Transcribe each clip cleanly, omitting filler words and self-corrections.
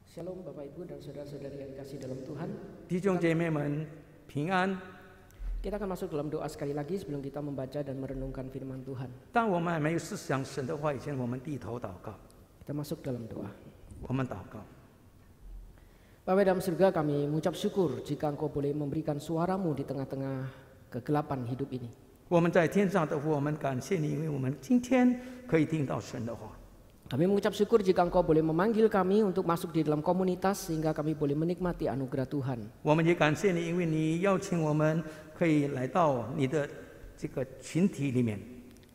Shalom Bapak Ibu dan saudara-saudari yang dikasihi dalam Tuhan. 弟兄姐妹们平安。 Kita akan masuk dalam doa sekali lagi sebelum kita membaca dan merenungkan firman Tuhan. 当我们还没有思想神的话以前，我们低头祷告。 Kita masuk dalam doa. 我们祷告。 Bapa dalam surga, kami mengucap syukur jika Engkau boleh memberikan suara-Mu di tengah-tengah kegelapan hidup ini. 我们在天上的父，我们感谢你，因为我们今天可以听到神的话。 Kami mengucap syukur jika Engkau boleh memanggil kami untuk masuk di dalam komunitas sehingga kami boleh menikmati anugerah Tuhan. 我们也感谢你，因为你邀请我们可以来到你的这个群体里面。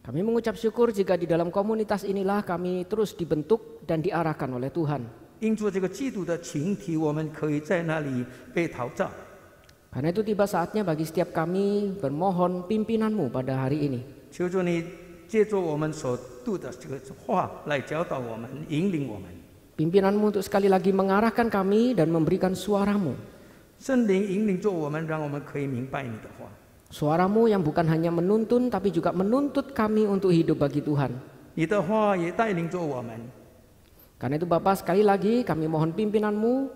Kami mengucap syukur jika di dalam komunitas inilah kami terus dibentuk dan diarahkan oleh Tuhan. 因着这个基督的群体，我们可以在那里被陶造。 Karena itu tiba saatnya bagi setiap kami bermohon pimpinan-Mu pada hari ini. 求主你借助我们所读的这个话来教导我们、引领我们。 Pimpinan-Mu untuk sekali lagi mengarahkan kami dan memberikan suara-Mu. 圣灵引领着我们，让我们可以明白你的话。 Suara-Mu yang bukan hanya menuntun tapi juga menuntut kami untuk hidup bagi Tuhan. 你的话也带领着我们。 Karena itu Bapa, sekali lagi kami mohon pimpinan-Mu.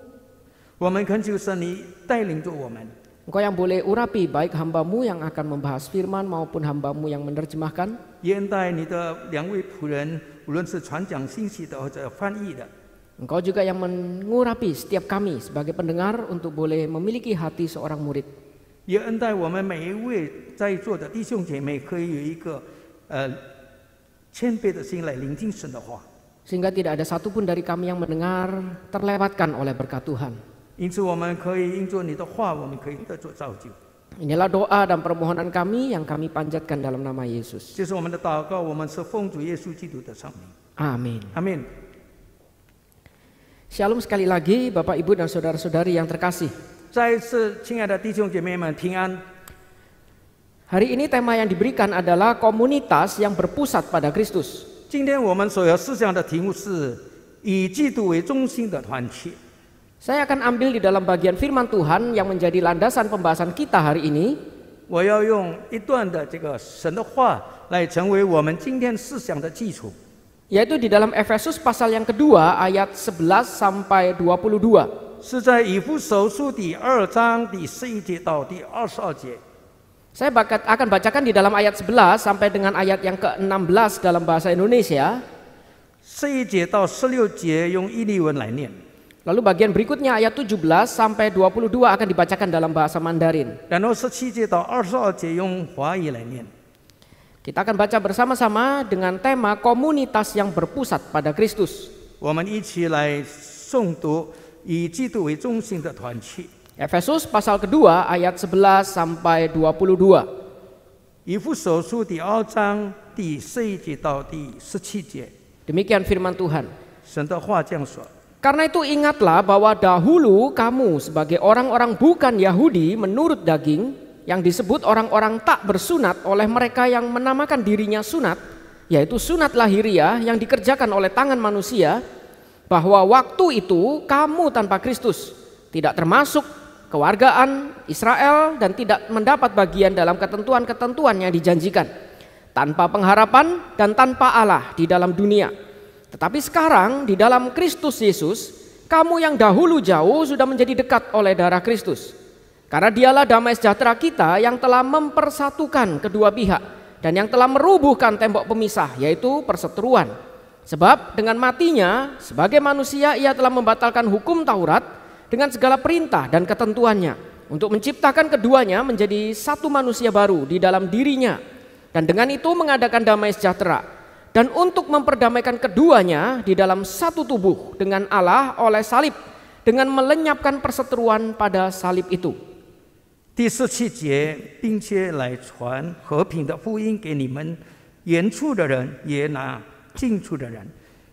我们恳求神你带领着我们。 Engkau yang boleh urapi baik hamba-Mu yang akan membahas firman maupun hamba-Mu yang menerjemahkan. 也带你的两位仆人，无论是传讲信息的或者翻译的。 Engkau juga yang mengurapi setiap kami sebagai pendengar untuk boleh memiliki hati seorang murid. 也恩待我们每一位在座的弟兄姐妹，可以有一个谦卑的心来聆听神的话。 Sehingga tidak ada satupun dari kami yang mendengar terlewatkan oleh berkat Tuhan. 因此，我们可以因着你的话，我们可以得着造就。 Inilah doa dan permohonan kami yang kami panjatkan dalam nama Yesus. 这是我们的祷告，我们是奉主耶稣基督的圣名。 Amin. 阿门。 Shalom sekali lagi Bapak Ibu dan saudara-saudari yang terkasih. 再一次，亲爱的弟兄姐妹们，平安。 Hari ini tema yang diberikan adalah komunitas yang berpusat pada Kristus. 今天我们所要思想的题目是以基督为中心的团体。 Saya akan ambil di dalam bagian firman Tuhan yang menjadi landasan pembahasan kita hari ini. 我要用一段的这个神的话来成为我们今天思想的基础。 Yaitu di dalam Efesus pasal yang kedua ayat 11 sampai 22. 是在以弗所书第2章第11节到第22节。 Saya akan bacakan di dalam ayat 11 sampai dengan ayat yang ke-16 dalam bahasa Indonesia. 11节到16节用意利文来念。 Lalu bagian berikutnya ayat 17 sampai 22 akan dibacakan dalam bahasa Mandarin. 然后17节到22节用华语来念。 Kita akan baca bersama-sama dengan tema komunitas yang berpusat pada Kristus. 我们一起来诵读以基督为中心的团体。 Efesus pasal kedua ayat 11 sampai 22. 以弗所书第2章第11节到第17节。 Demikian firman Tuhan. 神的话这样说。 Karena itu ingatlah bahwa dahulu kamu sebagai orang-orang bukan Yahudi menurut daging, yang disebut orang-orang tak bersunat oleh mereka yang menamakan dirinya sunat, yaitu sunat lahiriah yang dikerjakan oleh tangan manusia, bahwa waktu itu kamu tanpa Kristus, tidak termasuk kewargaan Israel dan tidak mendapat bagian dalam ketentuan-ketentuan yang dijanjikan, tanpa pengharapan dan tanpa Allah di dalam dunia. Tetapi sekarang di dalam Kristus Yesus, kamu yang dahulu jauh sudah menjadi dekat oleh darah Kristus. Karena dialah damai sejahtera kita yang telah mempersatukan kedua pihak dan yang telah merubuhkan tembok pemisah, yaitu perseteruan. Sebab dengan matinya sebagai manusia ia telah membatalkan hukum Taurat dengan segala perintah dan ketentuannya untuk menciptakan keduanya menjadi satu manusia baru di dalam dirinya, dan dengan itu mengadakan damai sejahtera, dan untuk memperdamaikan keduanya di dalam satu tubuh dengan Allah oleh salib, dengan melenyapkan perseteruan pada salib itu. 第17节，并且来传和平的福音给你们远处的人，也拿近处的人，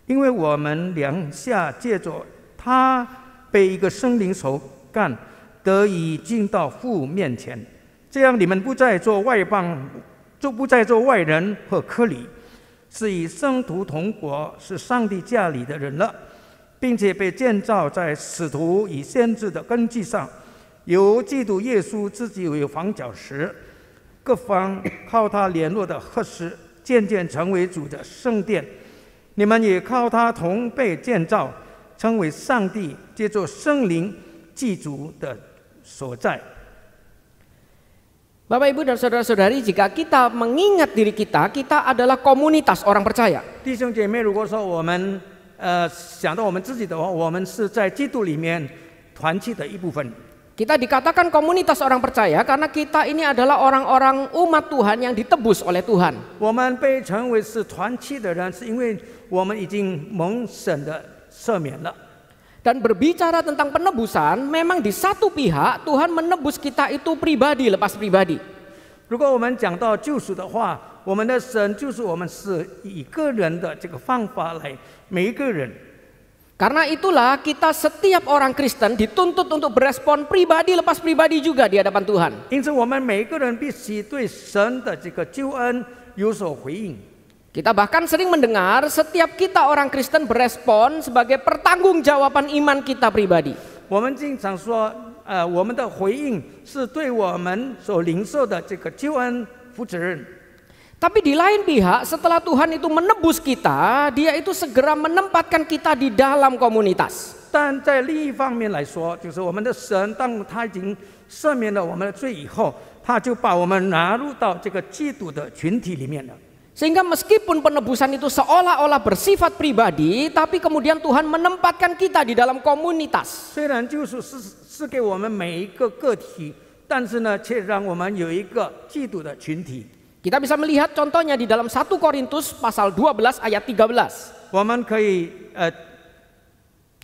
因为我们两下借着他被一个圣灵所干，得以进到父面前。这样你们不再做外邦，就不再做外人和客旅，是与圣徒同国，是上帝家里的人了，并且被建造在使徒与先知的根基上。 由基督耶稣自己为房角石，各方靠他联络的合适，渐渐成为主的圣殿。你们也靠他同被建造，称为上帝借着圣灵祭足的所在。 Bapak Ibu dan saudara-saudari, jika kita mengingat diri kita, kita adalah komunitas orang percaya. 弟兄姐妹，如果说我们想到我们自己的话，我们是在基督里面团契的一部分。 Kita dikatakan komunitas orang percaya karena kita ini adalah orang-orang umat Tuhan yang ditebus oleh Tuhan. 我们被称为是团契的人，是因为我们已经蒙神的赦免了。 Dan berbicara tentang penebusan, memang di satu pihak Tuhan menebus kita itu pribadi lepas pribadi. 如果我们讲到救赎的话，我们的神救赎我们是以个人的这个方法来每一个人。 Karena itulah kita setiap orang Kristen dituntut untuk berespon pribadi lepas pribadi juga di hadapan Tuhan. 因此，我们每一个人必须对神的这个救恩有所回应。 Kita bahkan sering mendengar setiap kita orang Kristen berespon sebagai pertanggungjawaban iman kita pribadi. 我们经常说，我们的回应是对我们所领受的这个救恩负责任。 Tapi di lain pihak, setelah Tuhan itu menebus kita, Dia itu segera menempatkan kita di dalam komunitas. 但在另一方面来说，就是我们的神，当他已经赦免了我们的罪以后，他就把我们纳入到这个基督的群体里面了。 Sehingga meskipun penebusan itu seolah-olah bersifat pribadi, tapi kemudian Tuhan menempatkan kita di dalam komunitas. 虽然救赎是给我们每一个个体，但是呢，却让我们有一个基督的群体。 Kita bisa melihat contohnya di dalam 1 Korintus pasal 12 ayat 13. 我们可以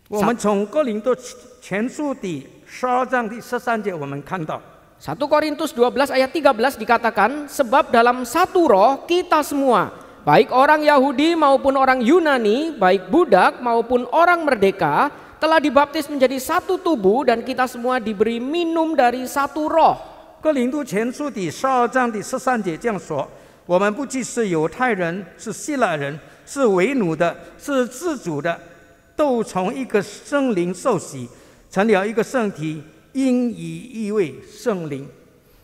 我们从哥林多前书第12章第13节我们看到。 1 Korintus 12 ayat 13 dikatakan, sebab dalam satu roh kita semua, baik orang Yahudi maupun orang Yunani, baik budak maupun orang merdeka, telah dibaptis menjadi satu tubuh dan kita semua diberi minum dari satu roh. 哥林多前书第12章第13节这样说：我们不既是犹太人，是希腊人，是为奴的，是自主的，都从一个圣灵受洗，成了一个圣体。 因以一位圣灵。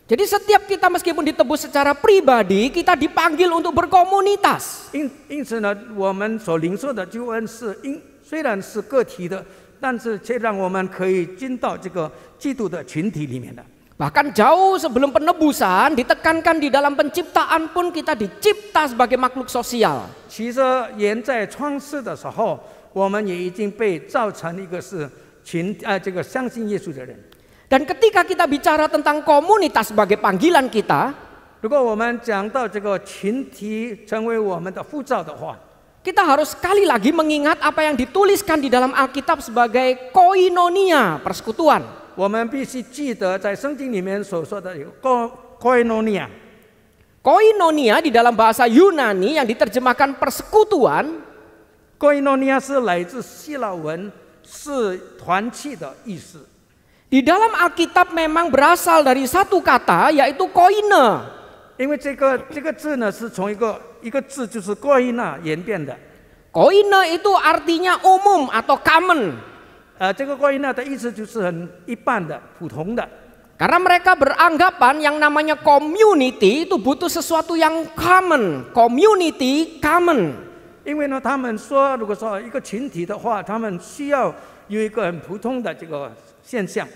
Jadi setiap kita meskipun ditebus secara pribadi, kita dipanggil untuk berkomunitas. 因此呢，我们所领受的救恩虽然是个体的，但是却让我们可以进到这个基督的群体里面的。 Bahkan jauh sebelum penebusan, ditekankan di dalam penciptaan pun kita dicipta sebagai makhluk sosial. 其实，人在创世的时候，我们也已经被造成一个是这个相信耶稣的人。 Dan ketika kita bicara tentang komunitas sebagai panggilan kita, 如果我们讲到这个群体成为我们的护照的话， kita harus sekali lagi mengingat apa yang dituliskan di dalam Alkitab sebagai koinonia, persekutuan. 我们必须记得在圣经里面所说的koinonia。 Koinonia di dalam bahasa Yunani yang diterjemahkan persekutuan. koinonia 是来自希腊文，是团契的意思。 Di dalam Alkitab memang berasal dari satu kata yaitu koine. 因为这个字呢是从一个字就是 koina 演变的。 Koine itu artinya umum atau common. 这个 koina 的意思就是很一般的、普通的。 Karena mereka beranggapan yang namanya community itu butuh sesuatu yang common, community common. 因为呢，他们说，如果说一个群体的话，他们需要有一个很普通的这个现象。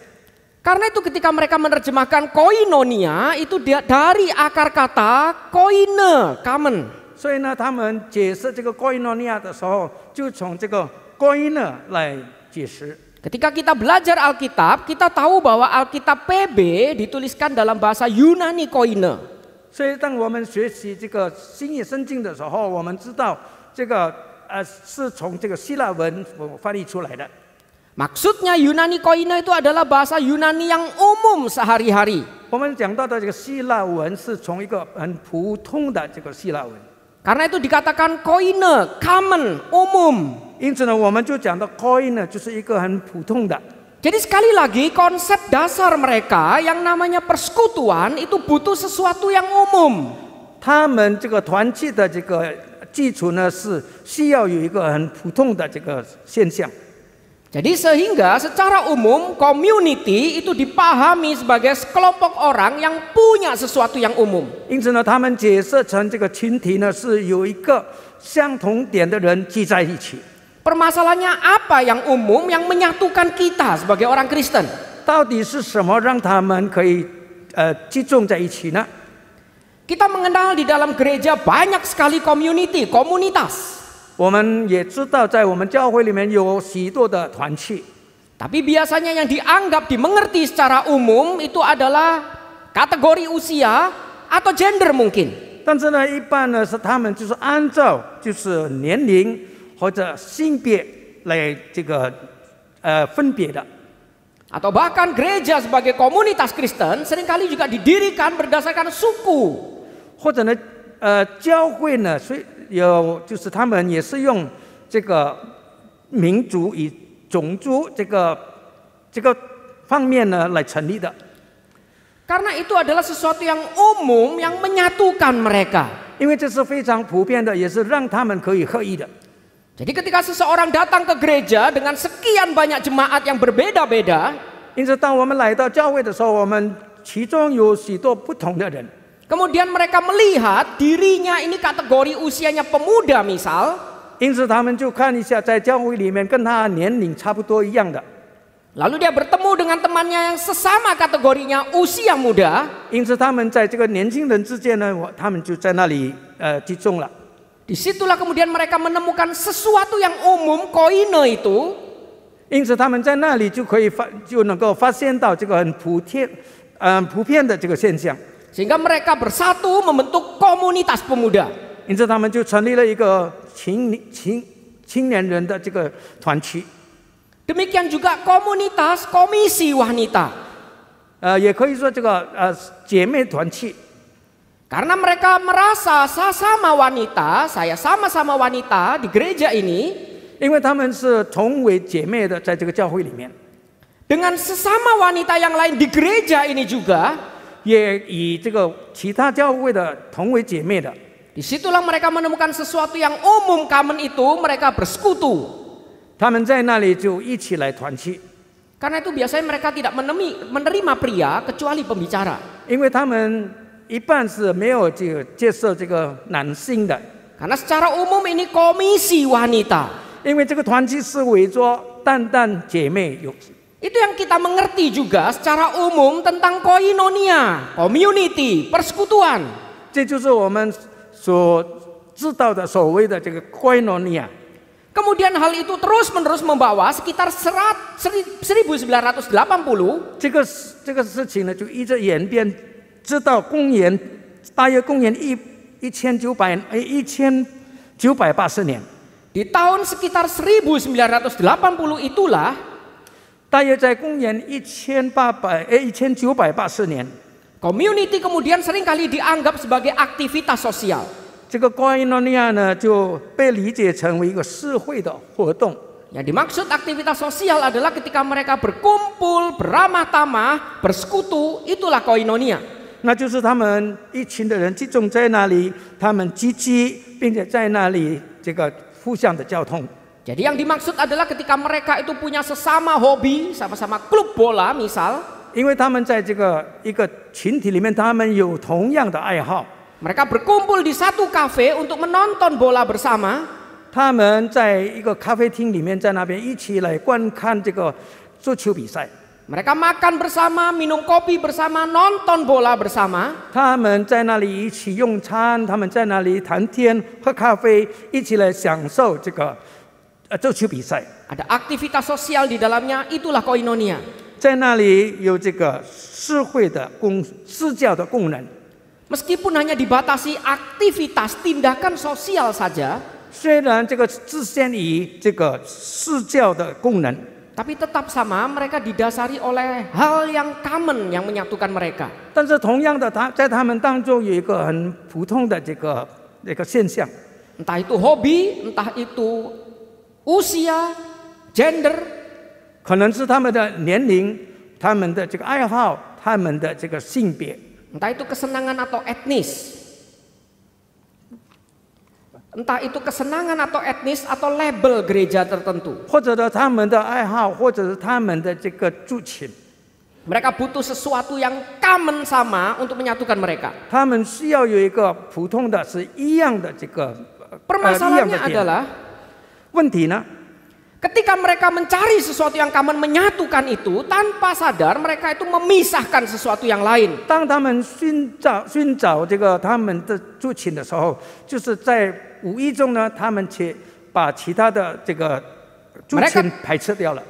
Karena itu ketika mereka menerjemahkan koinonia itu dari akar kata koine, common. 所以呢，他们解释这个 koinonia 的时候，就从这个 koine 来解释。 Ketika kita belajar Alkitab, kita tahu bahwa Alkitab PB dituliskan dalam bahasa Yunani koine. 所以当我们学习这个新约圣经的时候，我们知道这个是从这个希腊文翻译出来的。 Maksudnya Yunani koine itu adalah bahasa Yunani yang umum sehari-hari. 我们讲到的这个希腊文是从一个很普通的这个希腊文。 Karena itu dikatakan koine, common, umum. 因此呢，我们就讲到 koine 就是一个很普通的。 Jadi sekali lagi konsep dasar mereka yang namanya persekutuan itu butuh sesuatu yang umum. 他们这个团契的这个基础呢，是需要有一个很普通的这个现象。 Jadi sehingga secara umum community itu dipahami sebagai sekelompok orang yang punya sesuatu yang umum. 因此呢，他们解释成这个群体呢，是有一个相同点的人聚在一起。Permasalahannya apa yang umum yang menyatukan kita sebagai orang Kristen? 到底是什么让他们可以集中在一起呢？ Kita mengenal di dalam gereja banyak sekali komunitas. 我们也知道，在我们教会里面有许多的团契， Tapi biasanya yang dianggap dimengerti secara umum itu adalah kategori usia atau gender mungkin. 但是呢，一般呢是他们就是按照就是年龄或者性别来这个分别的。 Atau bahkan gereja sebagai komunitas Kristen seringkali juga didirikan berdasarkan suku. 或者呢，教会呢，就是他们也是用这个民族与种族这个方面呢来成立的。 Karena itu adalah sesuatu yang umum yang menyatukan mereka. 因为这是非常普遍的，也是让他们可以合一的。 Jadi ketika seseorang datang ke gereja dengan sekian banyak jemaat yang berbeda-beda, 因此，当我们来到教会的时候，我们其中有许多不同的人。 kemudian mereka melihat dirinya ini kategori usianya pemuda misal, 因此，他们就看一下在教会里面跟他年龄差不多一样的。 lalu dia bertemu dengan temannya yang sesama kategorinya usia muda. 因此，他们在这个年轻人之间呢，他们就在那里集中了。 Disitulah kemudian mereka menemukan sesuatu yang umum koine itu. 因此，他们在那里就能够发现到这个很普遍的这个现象。 Sehingga mereka bersatu membentuk komunitas pemuda. 因此，他们就成立了一个青年人的这个团体。 Demikian juga komunitas komisi wanita. 也可以说这个姐妹团体。 Karena mereka merasa saya sama-sama wanita di gereja ini, 因为他们是同为姐妹的，在这个教会里面， dengan sesama wanita yang lain di gereja ini juga, 也以这个其他教会的同为姐妹的， disitulah mereka menemukan sesuatu yang umum common itu mereka bersekutu. 他们在那里就一起来团契。 Karena itu biasanya mereka tidak menerima pria kecuali pembicara. 因为他们一般是没有接受这个男性的， Karena secara umum ini komisi wanita. 因为这个团契是围着单姐妹有。 Itu yang kita mengerti juga secara umum tentang koinonia, community, persekutuan. 这就是我们所知道的所谓的这个 koinonia。 Kemudian hal itu terus-menerus membawa sekitar 1980. 这个事情呢，就一直演变，直到大约公元1980年。 Di tahun sekitar 1980 itulah 大约在公元1980年， community kemudian seringkali dianggap sebagai aktivitas sosial. 这个 koinonia 呢就被理解成为一个社会的活动。 Yang dimaksud aktivitas sosial adalah ketika mereka berkumpul, beramah-tamah, bersekutu, itulah koinonia. 那就是他们一群的人集中在那里，他们积极，并且在那里这个互相的交通。 Jadi yang dimaksud adalah ketika mereka itu punya sesama hobi, sama-sama klub bola misal, 因为他们在这个一个群体里面，他们有同样的爱好。 mereka berkumpul di satu kafe untuk menonton bola bersama. 他们在一个咖啡厅里面，在那边一起来观看这个足球比赛。 Mereka makan bersama, minum kopi bersama, nonton bola bersama. 他们在那里一起用餐，他们在那里谈天、喝咖啡，一起来享受这个足球比赛。 Ada aktivitas sosial di dalamnya, itulah koinonia. 在那里有这个社教的功能。 Meskipun hanya dibatasi aktivitas tindakan sosial saja, 虽然这个只限于这个社教的功能， tapi tetap sama mereka didasari oleh hal yang common yang menyatukan mereka. 但是同样的，在他们当中有一个很普通的这个现象， Entah itu hobi, entah itu usia, gender, 可能是他们的年龄、他们的这个爱好、他们的这个性别。 entah itu kesenangan atau etnis. Entah itu kesenangan atau etnis atau label gereja tertentu. 或者呢，他们的爱好，或者是他们的这个族群， Mereka butuh sesuatu yang common sama untuk menyatukan mereka. 他们需要有一个普通的是一样的这个一样 Permasalahannya 的点。 adalah 问题呢， Ketika mereka mencari sesuatu yang common menyatukan itu, tanpa sadar mereka itu memisahkan sesuatu yang lain. 当他们寻找这个他们的族群的时候，就是在无意中呢，他们却把其他的这个族群排斥掉了。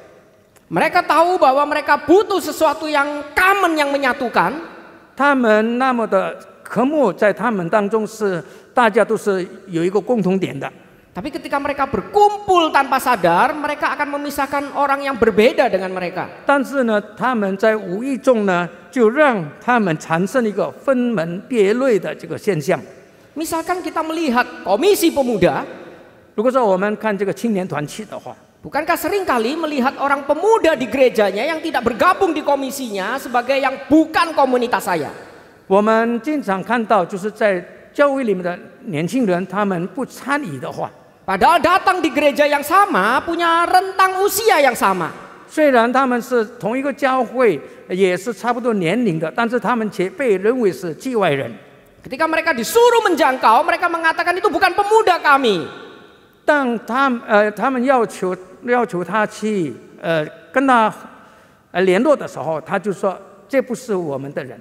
Mereka tahu bahwa mereka butuh sesuatu yang common yang menyatukan. 他们那么的科目在他们当中是大家都是有一个共同点的。 Tapi ketika mereka berkumpul tanpa sadar, mereka akan memisahkan orang yang berbeda dengan mereka. 但是呢，他们在无意中呢，就让他们产生一个分门别类的这个现象。 Misalkan kita melihat komisi pemuda, 如果说我们看这个青年团契的话， bukankah seringkali melihat orang pemuda di gerejanya yang tidak bergabung di komisinya sebagai yang bukan komunitas saya? 我们经常看到，就是在教会里面的年轻人，他们不参与的话， Padahal datang di gereja yang sama, punya rentang usia yang sama. 虽然他们是同一个教会，也是差不多年龄的，但是他们却被认为是局外人。 Ketika mereka disuruh menjangkau, mereka mengatakan itu bukan pemuda kami. 当他们要求他去跟他联络的时候，他就说这不是我们的人。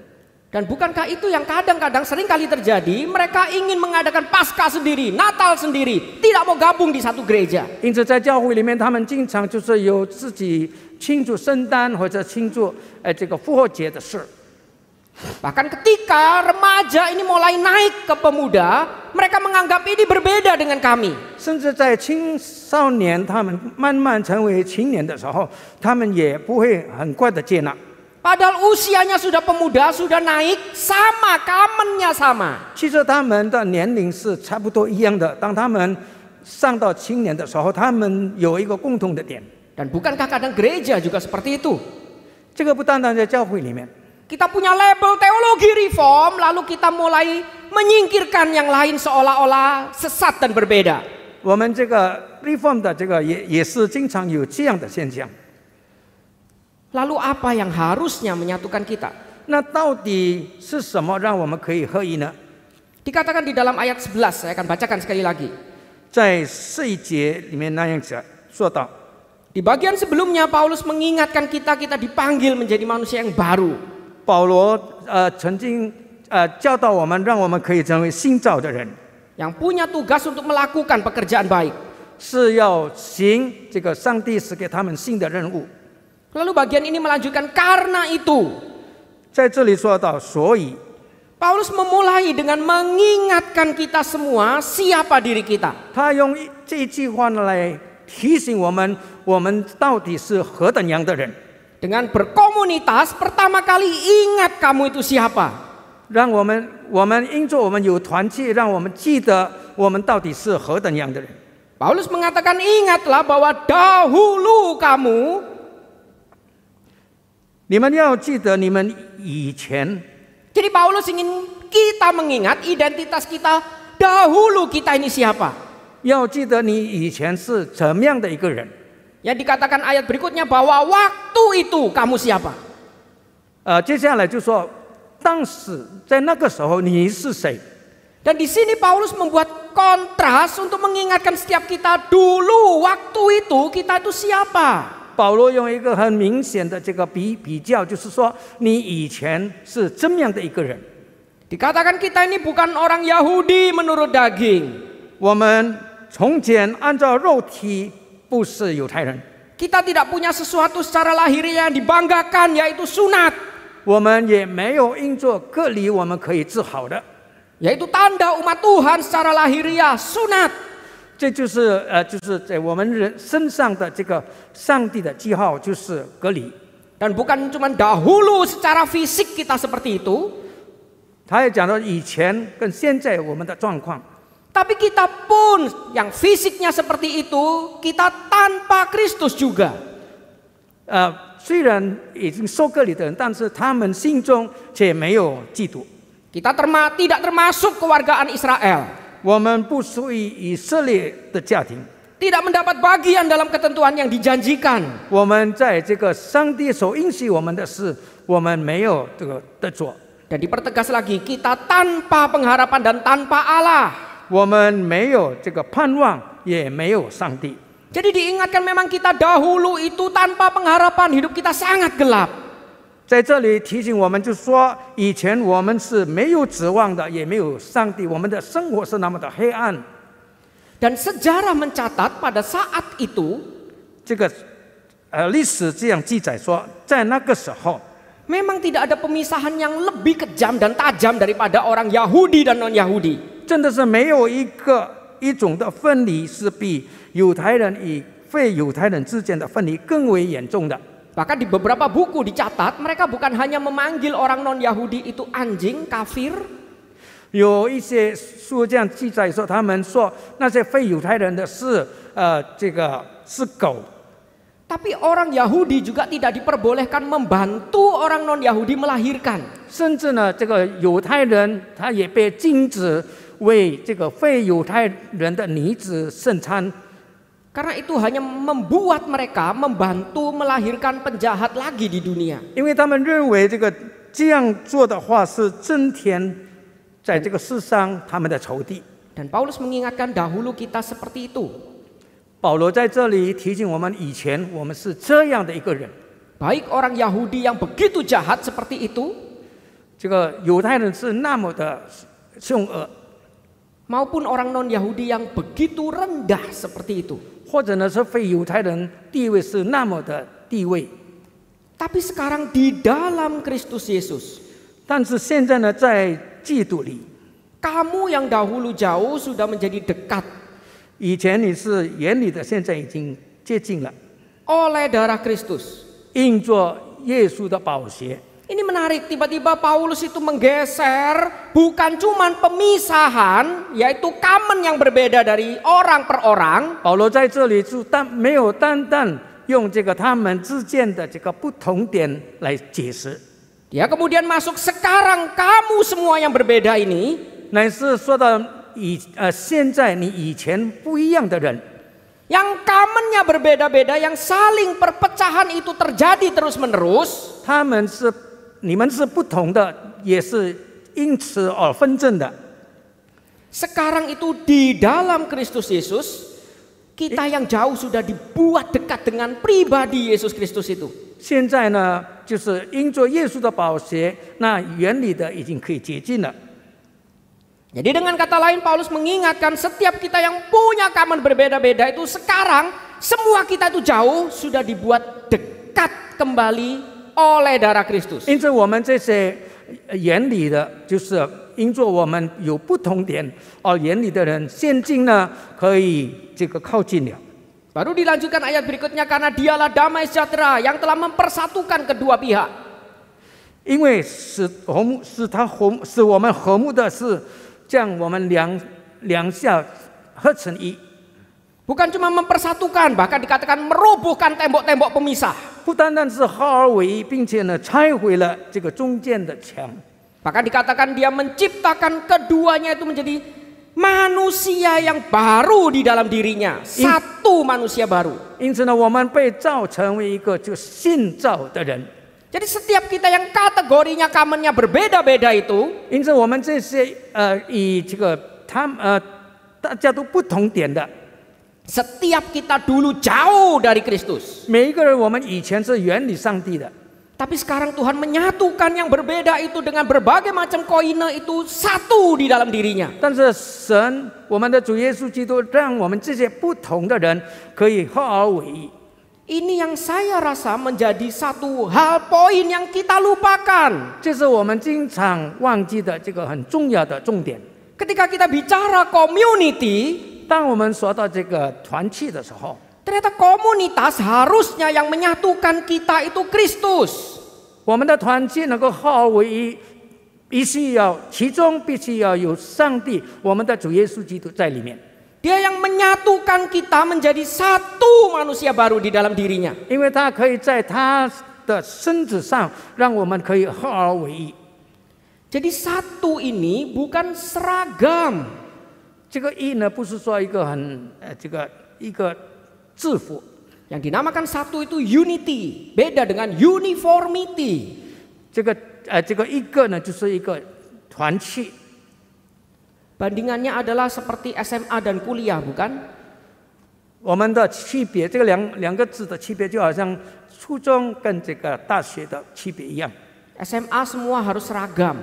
Dan bukankah itu yang kadang-kadang sering kali terjadi? Mereka ingin mengadakan Paskah sendiri, Natal sendiri, tidak mau gabung di satu gereja. 因此，在教会里面，他们经常就是有自己庆祝圣诞或者庆祝这个复活节的事。 Bahkan ketika remaja ini mulai naik ke pemuda, mereka menganggap ini berbeda dengan kami. 甚至在青少年他们慢慢成为青年的时候，他们也不会很快的接纳。 Padahal usianya sudah pemuda, sudah naik, sama, kamennya sama. 其实他们的年龄是差不多一样的。当他们上到青年的时候，他们有一个共同的点。 Dan bukankah kadang gereja juga seperti itu? 这个不单单在教会里面， Kita punya label teologi reform, lalu kita mulai menyingkirkan yang lain seolah-olah sesat dan berbeda. 我们这个 reform 的这个也是经常有这样的现象。 Lalu apa yang harusnya menyatukan kita? 那到底是什么让我们可以合一呢？ Dikatakan di dalam ayat 11, saya akan bacakan sekali lagi. 在11节里面那样说到， Di bagian sebelumnya Paulus mengingatkan kita dipanggil menjadi manusia yang baru. 保罗曾经教导我们，让我们可以成为新造的人， Yang punya tugas untuk melakukan pekerjaan baik. 是要行这个上帝是给他们新的任务。 Lalu bagian ini melanjutkan karena itu. 在这里说到，所以 Paulus memulai dengan mengingatkan kita semua siapa diri kita. 他用这一句话来提醒我们，我们到底是何等样的人。 Dengan berkomunitas, pertama kali ingat kamu itu siapa. 让我们因着我们有团契，让我们记得我们到底是何等样的人。 Paulus mengatakan ingatlah bahwa dahulu kamu. 你们要记得你们以前。 Jadi Paulus ingin kita mengingat identitas kita dahulu kita ini siapa. 要记得你以前是怎么样的一个人。 Yang dikatakan ayat berikutnya bahwa waktu itu kamu siapa. 接下来就说，当时在那个时候你是谁？ Dan di sini Paulus membuat kontras untuk mengingatkan setiap kita dulu waktu itu kita itu siapa. 保罗用一个很明显的这个比较，就是说你以前是怎么样的一个人。 Dikatakan kita ini bukan orang Yahudi menurut daging. 我们从前按照肉体不是犹太人， Kita tidak punya sesuatu secara lahiriah yang dibanggakan yaitu sunat. 我们也没有因着割礼我们可以治好的， Yaitu tanda umat Tuhan secara lahiriah sunat. 这就是在我们人身上的这个上帝的记号，就是割礼。 Dan bukan cuma dahulu secara fisik kita seperti itu, 他也讲到以前跟现在我们的状况， tapi kita pun yang fisiknya seperti itu, kita tanpa Kristus juga. 虽然已经受割礼的人，但是他们心中却没有基督。 Kita tidak termasuk kewargaan Israel. 我们不属于以色列的家庭， Tidak mendapat bagian dalam ketentuan yang dijanjikan. 我们在这个上帝所应许我们的事，我们没有这个得着。 Dan dipertegas lagi, kita tanpa pengharapan dan tanpa Allah. 我们没有这个盼望，也没有上帝。Jadi diingatkan memang kita dahulu itu tanpa pengharapan, hidup kita sangat gelap. 在这里提醒我们，就说以前我们是没有指望的，也没有上帝，我们的生活是那么的黑暗。 Dan sejarah mencatat pada saat itu 这个历史这样记载说，在那个时候， memang tidak ada pemisahan yang lebih kejam dan tajam daripada orang Yahudi dan non-Yahudi. 真的是没有一种的分离是比犹太人与非犹太人之间的分离更为严重的。 Bahkan di beberapa buku dicatat mereka bukan hanya memanggil orang non-Yahudi itu anjing, kafir. 有一些书这样记载说，他们说那些非犹太人的是是狗。 Tapi orang Yahudi juga tidak diperbolehkan membantu orang non-Yahudi melahirkan. 甚至呢，这个犹太人他也被禁止为这个非犹太人的女子生产。 Karena itu hanya membuat mereka membantu melahirkan penjahat lagi di dunia. 因为他们认为这样做的话是增添在这个世上他们的仇敌。 Dan Paulus mengingatkan dahulu kita seperti itu. 保罗在这里提醒我们，以前我们是这样的一个人。 Baik orang Yahudi yang begitu jahat seperti itu, 这个犹太人是那么的凶恶， maupun orang non-Yahudi yang begitu rendah seperti itu. 或者呢是非犹太人地位是那么的地位。 Tapi sekarang di dalam Kristus Yesus, 但是现在呢，在基督里， kamu yang dahulu jauh sudah menjadi dekat 以前你是远离的，现在已经接近了， oleh darah Kristus. 因着耶稣的宝血。 Ini menarik, tiba-tiba Paulus itu menggeser bukan cuman pemisahan, yaitu common yang berbeda dari orang per orang. 保罗在这里就没有单单用这个他们之间的这个不同点来解释， Dia kemudian masuk sekarang kamu semua yang berbeda ini, 乃是说到现在你以前不一样的人， yang commonnya berbeda-beda, yang saling perpecahan itu terjadi terus-menerus. 你们是不同的，也是因此而纷争的。 Sekarang itu di dalam Kristus Yesus, kita yang jauh sudah dibuat dekat dengan pribadi Yesus Kristus itu. 现在呢，就是因着耶稣的宝血，那原理的已经可以接近了。 Jadi dengan kata lain Paulus mengingatkan setiap kita yang punya common berbeda-beda itu sekarang semua kita itu jauh sudah dibuat dekat kembali oleh darah Kristus. 因此我们这些原理的，就是因着我们有不同点而原理的人，现今呢可以这个靠近了。 Baru dilanjutkan ayat berikutnya, karena dialah damai sejahtera yang telah mempersatukan kedua pihak. 因为使我们和睦的是将我们两下合成一。 Bukan cuma mempersatukan, bahkan dikatakan merobohkan tembok-tembok pemisah. 不单单是合而为一，并且呢拆毁了这个中间的墙。 Bahkan dikatakan dia menciptakan keduanya itu menjadi manusia yang baru di dalam dirinya. Satu manusia baru. 因此呢，我们被造成为一个就新造的人。 Jadi setiap kita yang kategorinya commonnya berbeda-beda itu, 因此我们这些以这个大家都不同点的。 setiap kita dulu jauh dari Kristus. 每一个人，我们以前是远离上帝的， Tapi sekarang Tuhan menyatukan yang berbeda itu dengan berbagai macam koine itu satu di dalam dirinya. 但是神，我们的主耶稣基督，让我们这些不同的人可以合而为一。 Ini yang saya rasa menjadi satu hal poin yang kita lupakan. 这是我们经常忘记的这个很重要的重点。 Ketika kita bicara community, 当我们说到这个团契的时候， ternyata komunitas harusnya yang menyatukan kita itu Kristus. 我们的团契能够合而为一，其中必须要有上帝，我们的主耶稣基督在里面。 Dia yang menyatukan kita menjadi satu manusia baru di dalam dirinya. 因为他可以在他的身子上，让我们可以合而为一。 Jadi satu ini bukan seragam. 这个一呢，不是说一个一个制服。 Yang dinamakan satu itu unity, beda dengan uniformity. 这个一个呢，就是一个团契。 Bandingannya adalah seperti SMA dan kuliah, bukan? 我们的区别，这个两个字的区别，就好像初中跟这个大学的区别一样。SMA semua harus seragam.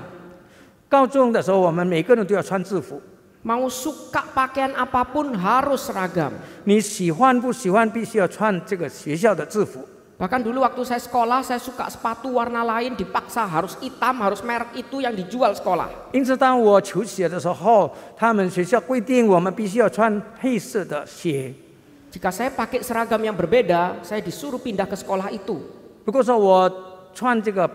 高中的时候，我们每个人都要穿制服。Mau suka pakaian apapun harus seragam. 你喜欢不喜欢，必须要穿这个学校的制服。Bahkan dulu waktu saya sekolah, saya suka sepatu warna lain, dipaksa harus hitam, harus merek itu yang dijual sekolah. 因此，当我求学的时候，他们学校规定我们必须要穿黑色的鞋。Jika saya pakai seragam yang berbeda, saya disuruh pindah ke sekolah itu. 如果说我穿这个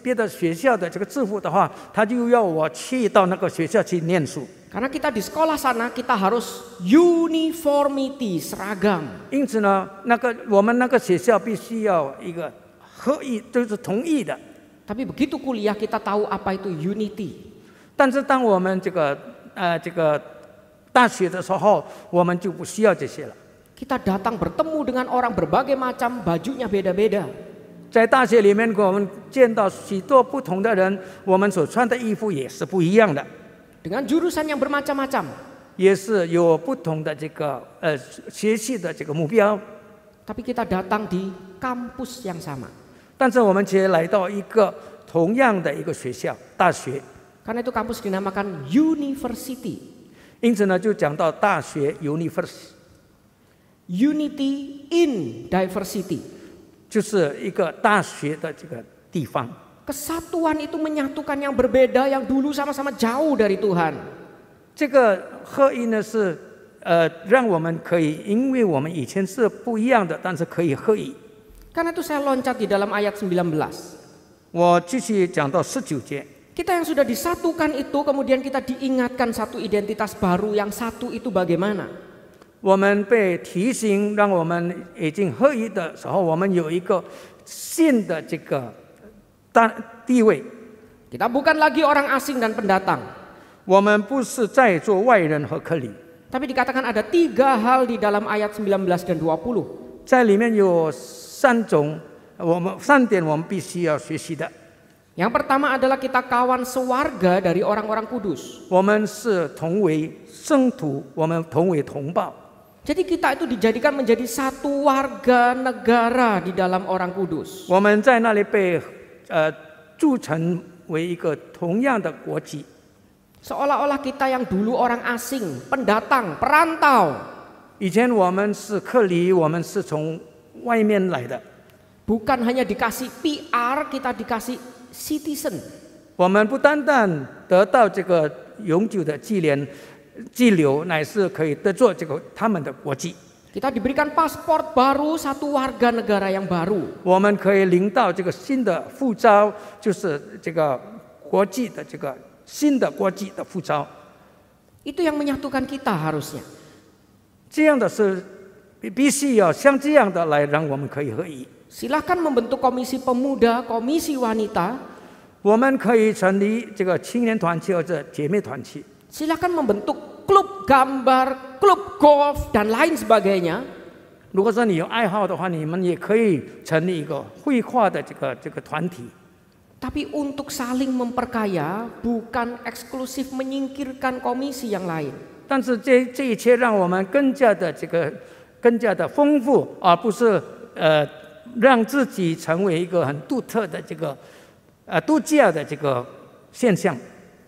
别的学校的这个制服的话，他就要我去到那个学校去念书。Karena kita di sekolah sana kita harus uniformity, seragam. 因此呢，我们那个学校必须要一个合一，就是同意的。Tapi begitu kuliah kita tahu apa itu unity. 但是当我们这个大学的时候，我们就不需要这些了。Kita datang bertemu dengan orang berbagai macam, bajunya beda-beda. 在大学里面，我们见到许多不同的人，我们所穿的衣服也是不一样的。Dengan jurusan yang bermacam-macam. 也是有不同的这个学习的这个目标。Tapi kita datang di kampus yang sama. 但是我们却来到一个同样的一个学校，大学。Karena itu kampus dinamakan university. 因此呢，就讲到大学 university。Unity in diversity. 就是一个大学的这个地方。Kesatuan itu menyatukan yang berbeda yang dulu sama-sama jauh dari Tuhan. 这个合一呢是让我们可以，因为我们以前是不一样的，但是可以合一。Karena itu saya loncat di dalam ayat 19. 我继续讲到19节。Kita yang sudah disatukan itu kemudian kita diingatkan satu identitas baru, yang satu itu bagaimana? 我们被提醒，让我们已经合一的时候，我们有一个新的这个地位。 Kita bukan lagi orang asing dan pendatang. 我们不是在做外人和客旅。 Tapi dikatakan ada 3 hal di dalam ayat 19 dan 20. 在里面有3点我们必须要学习的。 Yang pertama adalah kita kawan sewarga dari orang-orang kudus. 我们是同为圣徒，我们同为同胞。 Jadi kita itu dijadikan menjadi satu warga negara di dalam orang kudus. 我们在那里被铸成为一个同样的国籍。 Seolah-olah kita yang dulu orang asing, pendatang, perantau. 以前我们是客旅，我们是从外面来的。 Bukan hanya dikasih PR, kita dikasih citizen. 我们不单单得到这个永久的居留，乃是可以得做这个他们的国籍。 Kita diberikan paspor baru, satu warga negara yang baru. 我们可以领到这个新的护照，就是这个国际的这个新的国际的护照。 Itu yang menyatukan kita harusnya. 这样的是必须要像这样的来让我们可以合一。 Silahkan membentuk komisi pemuda, komisi wanita. 我们可以成立这个青年团体或者姐妹团体。 Silahkan membentuk klub gambar, klub golf dan lain sebagainya. 如果说你有爱好的话，你们也可以成立一个绘画的这个团体。 Tapi untuk saling memperkaya, bukan eksklusif menyingkirkan komisi yang lain. 但是这一切让我们更加的丰富，而不是让自己成为一个很独特的这个度假的这个现象。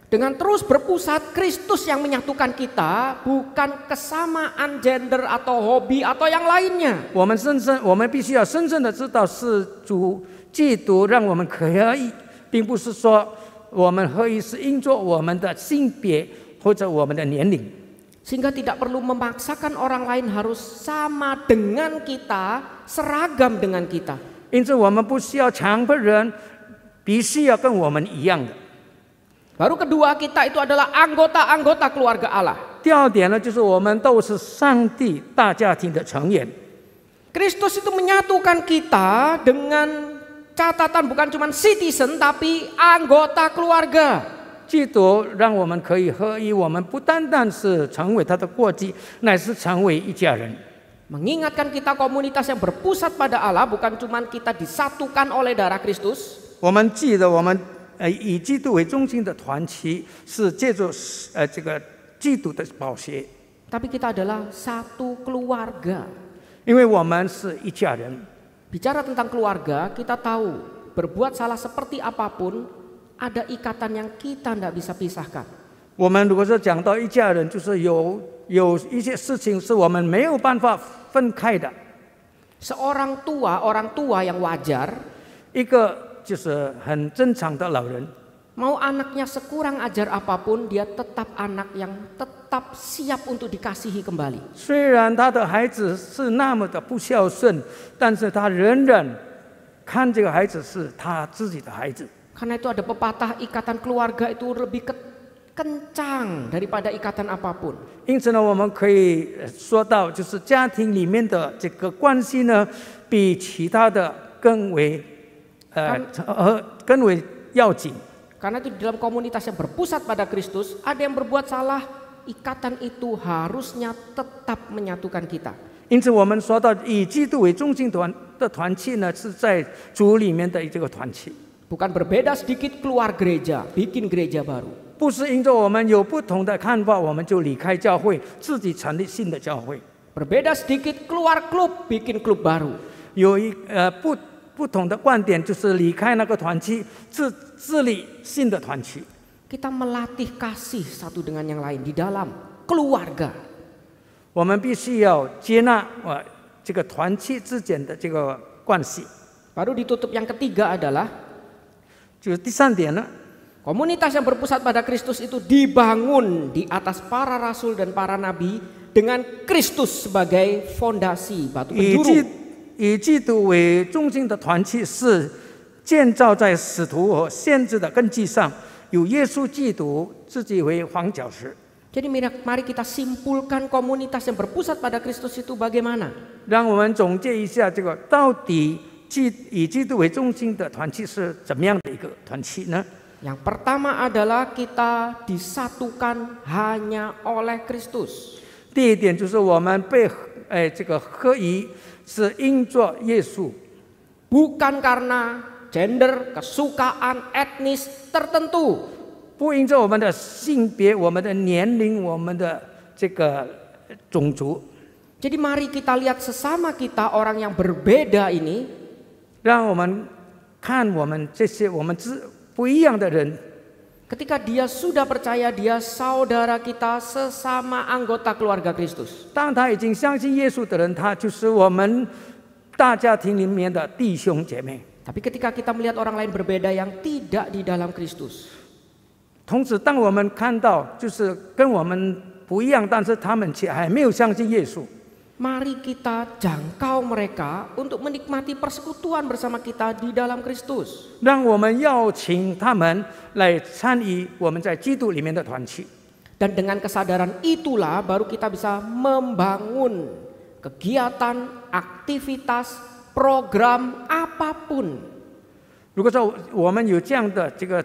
Dengan terus berpusat Kristus yang menyatukan kita, bukan kesamaan gender atau hobi atau yang lainnya. 我们必须要深深的知道是主基督让我们合一，并不是说我们合一是因着我们的性别或者我们的年龄。 Sehingga tidak perlu memaksakan orang lain harus sama dengan kita, seragam dengan kita. 因此我们不需要强迫人必须要跟我们一样的。 Baru kedua, kita itu adalah anggota-anggota keluarga Allah. 第二点呢，就是我们都是上帝大家庭的成员。 Kristus itu menyatukan kita dengan catatan bukan cuma citizen tapi anggota keluarga. 基督让我们可以合一，我们不单单是成为他的国籍，乃是成为一家人。 Mengingatkan kita komunitas yang berpusat pada Allah, bukan cuma kita disatukan oleh darah Kristus. 我们记得我们以基督为中心的团体是借助这个基督的宝血。 Tapi kita adalah satu keluarga. 因为我们是一家人。 Bicara tentang keluarga, kita tahu berbuat salah seperti apapun ada ikatan yang kita tidak bisa pisahkan. 我们如果说讲到一家人，就是有一些事情是我们没有办法分开的。 Seorang tua, orang tua yang wajar, 一个就是很正常的老人， mau anaknya sekurang ajar apapun, dia tetap anak yang tetap siap untuk dikasihi kembali. 虽然他的孩子是那么的不孝顺，但是他仍然看这个孩子是他自己的孩子。 Karena itu ada pepatah, ikatan keluarga itu lebih kencang daripada ikatan apapun. 因此呢，我们可以说到，就是家庭里面的这个关系呢，比其他的更为要紧。 Karena itu di dalam komunitas yang berpusat pada Kristus, ada yang berbuat salah, ikatan itu harusnya tetap menyatukan kita. 因此，我们说到以基督为中心的团契呢，是在主里面的这个团契， Bukan berbeda sedikit keluar gereja, bikin gereja baru. 不是因着我们有不同的看法，我们就离开教会，自己成立新的教会。 Berbeda sedikit keluar klub, bikin klub baru. 有不同的观点，就是离开那个团契，自立新的团契。 Kita melatih kasih satu dengan yang lain di dalam keluarga. 我们必须要接纳这个团契之间的这个关系。 Baru ditutup yang ketiga adalah 就是第三点呢， komunitas yang berpusat pada Kristus itu dibangun di atas para rasul dan para nabi dengan Kristus sebagai fondasi batu penjuru. 以基督为中心的团契是建造在使徒和先知的根基上，有耶稣基督自己为房角石。 Jadi mari kita simpulkan komunitas yang berpusat pada Kristus itu bagaimana. 让我们总结一下，这个到底以基督为中心的团契是怎么样的一个团契呢？ Yang pertama adalah kita disatukan hanya oleh Kristus. 第一点就是我们被这个合一，是因着耶稣， Bukan karena gender, kesukaan, etnis tertentu. 不因着我们的性别、我们的年龄、我们的这个种族。 Jadi mari kita lihat sesama kita orang yang berbeda ini, 让我们看我们这些我们不一样的人， ketika dia sudah percaya dia saudara kita sesama anggota keluarga Kristus. 当他已经相信耶稣的人，他就是我们大家庭里面的弟兄姐妹。 Tapi ketika kita melihat orang lain berbeda yang tidak di dalam Kristus, 同时，当我们看到就是跟我们不一样，但是他们却还没有相信耶稣， mari kita jangkau mereka untuk menikmati persekutuan bersama kita di dalam Kristus. 让我们邀请他们来参与我们在基督里面的团契。 Dan dengan kesadaran itulah baru kita bisa membangun kegiatan, aktivitas, program apapun. 如果说我们有这样的这个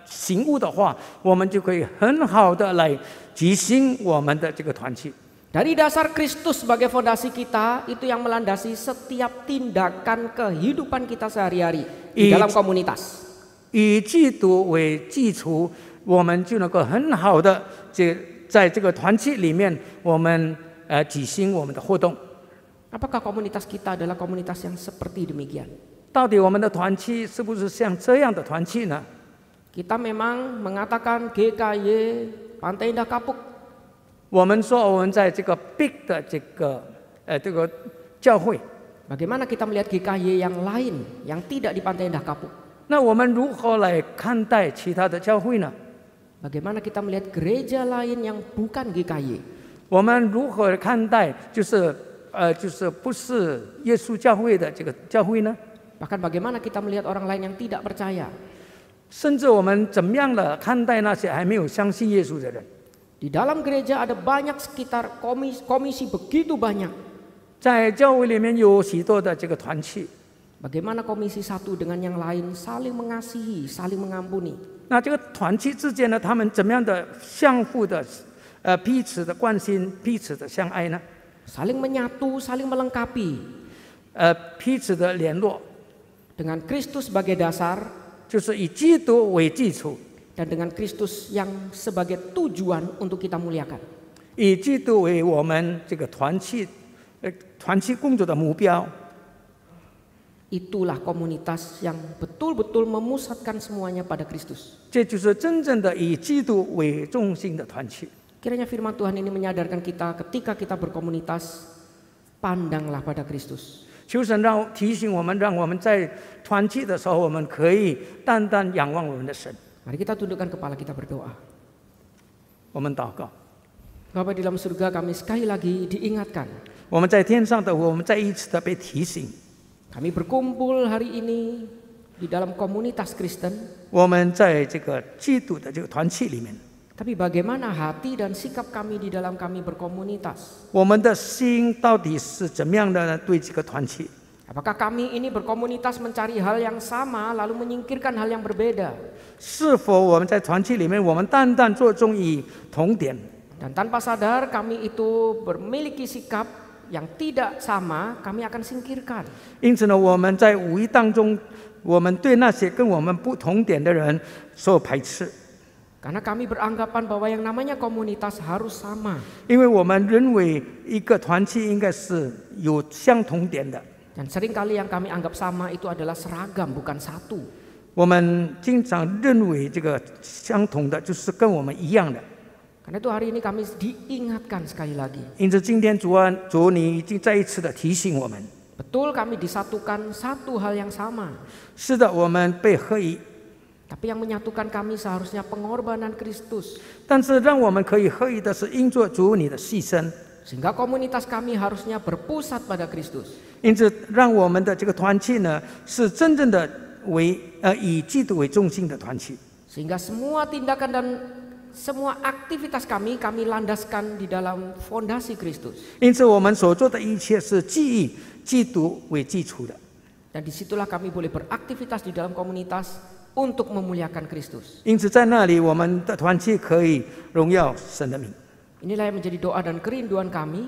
醒悟的话，我们就可以很好的来执行我们的这个团契。 Dari dasar Kristus sebagai fondasi kita, itu yang melandasi setiap tindakan kehidupan kita sehari-hari di dalam komunitas. 以基督为基础，我们就能够很好的在这个团契里面，我们举行我们的活动。 Apakah komunitas kita adalah komunitas yang seperti demikian? 到底我们的团契是不是像这样的团契呢？ Kita memang mengatakan GKY Pantai Indah Kapuk. 我们说我们在这个 big 的这个教会， Bagaimana kita melihat GKY yang lain yang tidak di Pantai Indah Kapuk? 那我们如何来看待其他的教会呢？ Bagaimana kita melihat gereja lain yang bukan GKY? 我们如何看待就是不是耶稣教会的这个教会呢？ Bahkan bagaimana kita melihat orang lain yang tidak percaya? 甚至我们怎么样的看待那些还没有相信耶稣的人？ Di dalam gereja ada banyak sekitar komisi begitu banyak. 在教会里面有许多的这个团契， Bagaimana komisi satu dengan yang lain saling mengasihi, saling mengampuni. 那这个团契之间呢，他们怎么样的相互的彼此的关心，彼此的相爱呢？ Saling menyatu, saling melengkapi. 彼此的联络， Dengan Kristus sebagai dasar 就是以基督为基础， dan dengan Kristus yang sebagai tujuan untuk kita muliakan. 以基督为我们这个团契团契工作的目标。 Itulah komunitas yang betul-betul memusatkan semuanya pada Kristus. 这就是真正的以基督为中心的团契。 Kiranya firman Tuhan ini menyadarkan kita ketika kita berkomunitas, pandanglah pada Kristus. 求神提醒我们，让我们在团契的时候，我们可以单单仰望我们的神。 Mari kita tundukkan kepala, kita berdoa. 我们祷告。 Bapa di dalam surga, kami sekali lagi diingatkan. 我们在天上的，我们再一次的被提醒。 Kami berkumpul hari ini di dalam komunitas Kristen. 我们在这个基督的这个团契里面， Tapi bagaimana hati dan sikap kami di dalam kami berkomunitas? 我们的心到底是怎么样的呢？对这个团契， Apakah kami ini berkomunitas mencari hal yang sama lalu menyingkirkan hal yang berbeda? 是否我们在团契里面，我们单单着重于同点， Dan tanpa sadar kami itu memiliki sikap yang tidak sama, kami akan singkirkan. 因此呢，我们在无意当中，我们对那些跟我们不同点的人所排斥， Karena kami beranggapan bahwa yang namanya komunitas harus sama. 因为我们认为一个团契应该是有相同点的。 Dan seringkali yang kami anggap sama itu adalah seragam, bukan satu. 我们经常认为这个相同的就是跟我们一样的。 Karena itu hari ini kami diingatkan sekali lagi. 因此，今天主你已经再一次的提醒我们， Betul kami disatukan satu hal yang sama. 是的，我们被合一， Tapi yang menyatukan kami seharusnya pengorbanan Kristus. 但是让我们可以合一的是因着主你的牺牲。 Sehingga komunitas kami harusnya berpusat pada Kristus. 因此，让我们的这个团契呢，是真正的以基督为中心的团契。 Sehingga semua tindakan dan semua aktivitas kami landaskan di dalam fondasi Kristus. 因此，我们所做的一切是基于基督为基础的。 Dan disitulah kami boleh beraktivitas di dalam komunitas untuk memuliakan Kristus. 因此，在那里我们的团契可以荣耀神的名。 Inilah yang menjadi doa dan kerinduan kami.